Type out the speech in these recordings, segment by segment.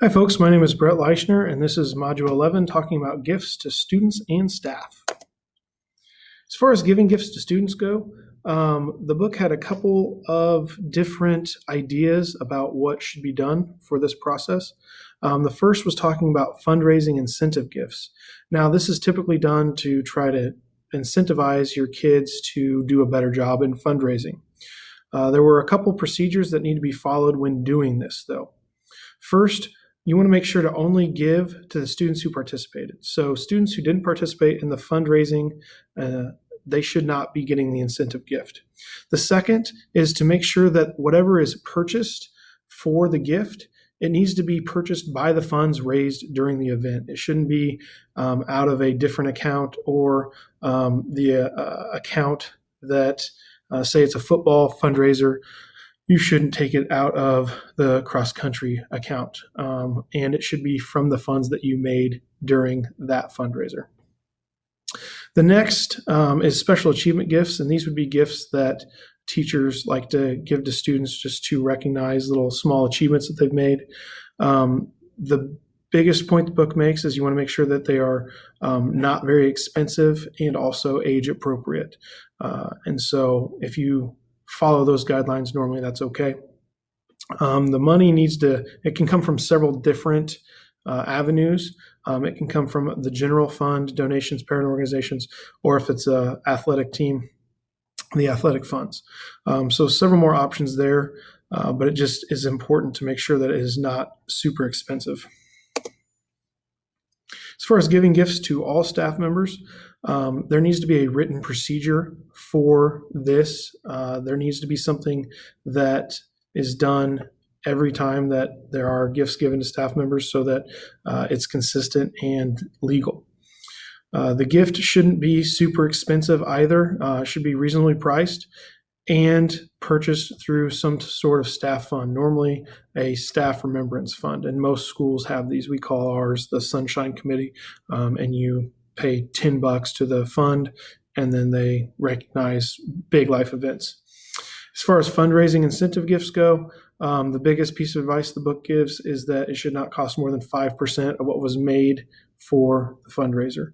Hi folks, my name is Brett Leichner and this is Module 11 talking about gifts to students and staff. As far as giving gifts to students go, the book had a couple of different ideas about what should be done for this process. The first was talking about fundraising incentive gifts. Now this is typically done to try to incentivize your kids to do a better job in fundraising. There were a couple procedures that need to be followed when doing this though. First, you want to make sure to only give to the students who participated. So students who didn't participate in the fundraising, they should not be getting the incentive gift. The second is to make sure that whatever is purchased for the gift, it needs to be purchased by the funds raised during the event. It shouldn't be out of a different account or the account that, say it's a football fundraiser, you shouldn't take it out of the cross-country account. And it should be from the funds that you made during that fundraiser. The next is special achievement gifts, and these would be gifts that teachers like to give to students just to recognize little small achievements that they've made. The biggest point the book makes is you want to make sure that they are not very expensive and also age appropriate. And so if you follow those guidelines, normally that's okay. The money it can come from several different avenues. It can come from the general fund, donations, parent organizations, or if it's an athletic team, the athletic funds. So several more options there, but it just is important to make sure that it is not super expensive. As far as giving gifts to all staff members, there needs to be a written procedure for this. There needs to be something that is done every time that there are gifts given to staff members so that it's consistent and legal. The gift shouldn't be super expensive either. It should be reasonably priced and purchased through some sort of staff fund, normally a staff remembrance fund. And most schools have these. We call ours the Sunshine Committee, and you pay $10 to the fund, and then they recognize big life events. As far as fundraising incentive gifts go, the biggest piece of advice the book gives is that it should not cost more than 5% of what was made for the fundraiser.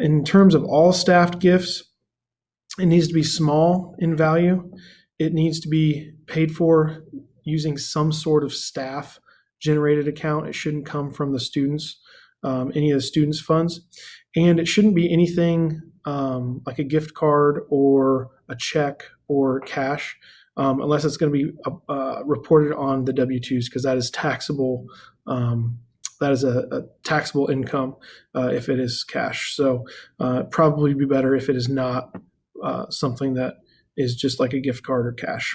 In terms of all staffed gifts, it needs to be small in value. It needs to be paid for using some sort of staff generated account. It shouldn't come from the students, any of the students' funds. And it shouldn't be anything like a gift card or a check or cash, unless it's going to be reported on the W-2s, because that is taxable. That is a taxable income if it is cash. So probably be better if it is not something that is just like a gift card or cash.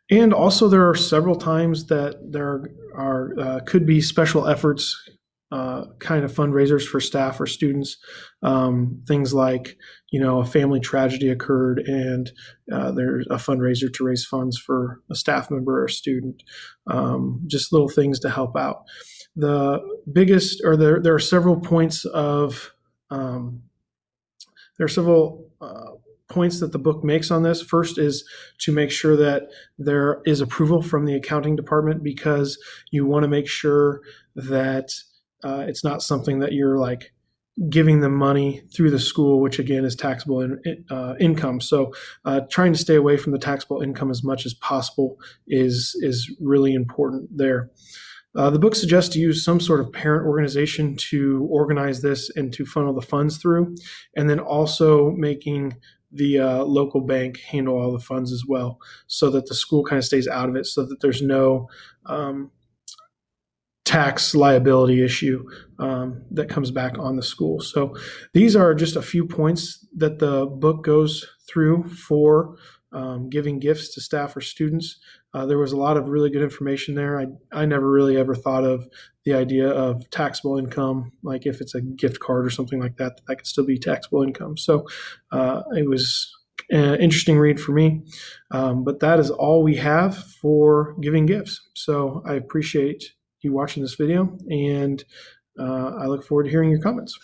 And also there are several times that there are could be special efforts kind of fundraisers for staff or students. Things like, a family tragedy occurred and there's a fundraiser to raise funds for a staff member or a student. Just little things to help out. The biggest, or there are several points of there are several points that the book makes on this. First is to make sure that there is approval from the accounting department, because you want to make sure that it's not something that you're like giving them money through the school, which again is taxable income. So trying to stay away from the taxable income as much as possible is really important there. The book suggests to use some sort of parent organization to organize this and to funnel the funds through, and then also making the local bank handle all the funds as well, so that the school kind of stays out of it, so that there's no tax liability issue that comes back on the school. So these are just a few points that the book goes through for giving gifts to staff or students. There was a lot of really good information there. I never really ever thought of the idea of taxable income, like if it's a gift card or something like that, that could still be taxable income. So it was an interesting read for me. But that is all we have for giving gifts. So I appreciate you watching this video, and I look forward to hearing your comments.